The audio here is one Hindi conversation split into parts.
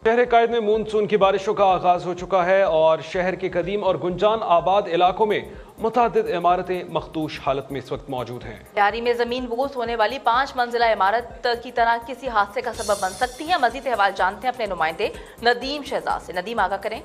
शहर कायद में मानसून की बारिशों का आगाज हो चुका है और शहर के कदीम और गुंजान आबाद इलाकों में मुतादिद इमारतें मखदूश हालत में इस वक्त मौजूद हैं। लियारी में जमीन बोस होने वाली 5 मंजिला इमारत की तरह किसी हादसे का सबब बन सकती है। मजीद अहवाल जानते हैं अपने नुमाइंदे नदीम शहजाद से। नदीम, आगा करें।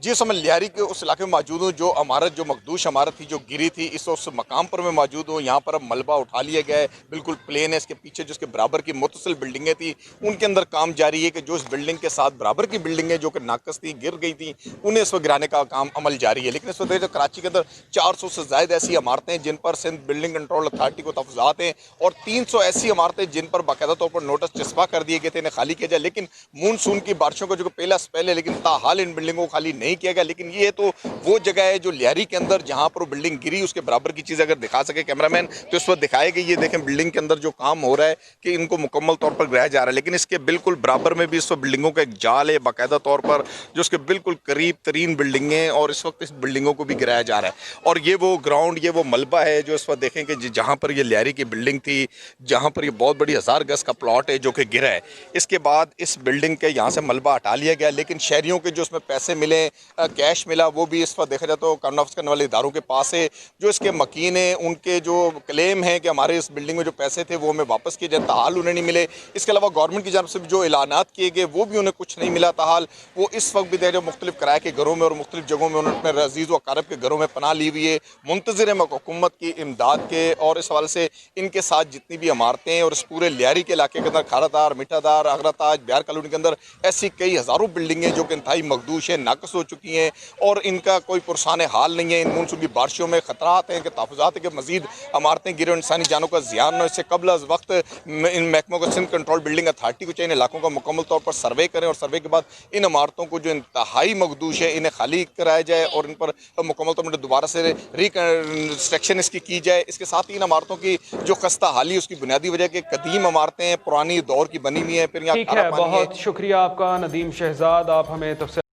जी, मैं लियारी के उस इलाके में मौजूद हूँ जो इमारत, जो मखदूश इमारत थी, जो गिरी थी, उस मकाम पर मैं मौजूद हूँ। यहाँ पर अब मलबा उठा लिया गया है, बिल्कुल प्लेन है। इसके पीछे जो इसके बराबर की मुतसिल बिल्डिंगें थी उनके अंदर काम जारी है कि जो इस बिल्डिंग के साथ बराबर की बिल्डिंगें जो कि नाकस थी, गिर गई थी, उन्हें इस वक्त गिराने का काम अमल जारी है। लेकिन इस वक्त जो कराची के अंदर 400 से ज़्यादा ऐसी इमारतें हैं जिन पर सिंध बिल्डिंग कंट्रोल अथॉरिटी को तहफ़्फ़ुज़ात हैं और 300 ऐसी इमारतें जिन पर बाकायदा तौर पर नोटिस चस्पा कर दिए गए थे, इन्हें खाली किया जाए। लेकिन मानसून की बारिशों को जो पहला से पहले लेकिन ताहाल इन बिल्डिंगों को खाली नहीं किया गया। लेकिन ये तो वो जगह है जो लियारी के अंदर जहां पर वो बिल्डिंग गिरी, उसके बराबर की चीज़ अगर दिखा सके कैमरामैन तो इस वक्त दिखाएगा। ये देखें बिल्डिंग के अंदर जो काम हो रहा है कि इनको मुकम्मल तौर पर गिराया जा रहा है। लेकिन इसके बिल्कुल बराबर में भी इस वक्त बिल्डिंगों का एक जाल है बाकायदा तौर पर, जो उसके बिल्कुल करीब तरीन बिल्डिंगें, और इस वक्त इस बिल्डिंगों को भी गिराया जा रहा है। और ये वो ग्राउंड, ये वो मलबा है जो इस वक्त देखें कि जहाँ पर ये लियारी की बिल्डिंग थी, जहाँ पर ये बहुत बड़ी 1000 गज का प्लॉट है जो कि गिरा है। इसके बाद इस बिल्डिंग के यहाँ से मलबा हटा लिया गया। लेकिन शहरियों के जो उसमें पैसे मिले, कैश मिला, वो भी इस वक्त देखा जाए तो कानून नाफिज करने वाले इदारों के पास है। जो इसके मकीन हैं उनके जो क्लेम है कि हमारे इस बिल्डिंग में जो पैसे थे वो हमें वापस किए जाए, ताहाल उन्हें नहीं मिले। इसके अलावा गवर्नमेंट की जानब से जो ऐलानात किए गए वो भी उन्हें कुछ नहीं मिला ताहाल। वो इस वक्त भी जो मुख्तलिफ किराए के घरों में और मुख्तलिफ जगहों में उन्होंने अपने अजीज़ व अकारब के घरों में पनाह ली हुई है, मुंतज़िर हुकूमत की इमदाद के। और इस हवाले से इनके साथ जितनी भी इमारतें हैं और इस पूरे लियारी के इलाके के अंदर खारादार, मीठादार, आगराताज, बिहार कॉलोनी के अंदर ऐसी कई हज़ारों बिल्डिंगें जो कि इंतहाई मखदूश हैं, नाकस हो चुकी हैं और इनका कोई पुरसान हाल नहीं है। इन मानसून की बारिशों में खतरात हैं कि तहफ़्फ़ुज़ात है कि मज़ीद इमारतें गिरे, इंसानी जानों का ज़ियान न हो। इससे कबल अज़ वक्त इन महकमों को सिंध कंट्रोल बिल्डिंग अथॉरिटी को चाहिए इलाकों का मुकम्मल तौर पर सर्वे करें और सर्वे के बाद इन इमारतों को जो इंतहाई मखदूश है इन्हें खाली कराया जाए और इन पर मुकम्मल तौर पर दोबारा से रिकंस्ट्रक्शन इसकी की जाए। इसके साथ ही इन इमारतों की जो खस्ता हाली, उसकी बुनियादी वजह के कदीम इमारतें पुरानी दौर की बनी हुई हैं, फिर यहाँ ठीक है, बहुत शुक्रिया आपका नदीम शहजाद। आप हमें तफसील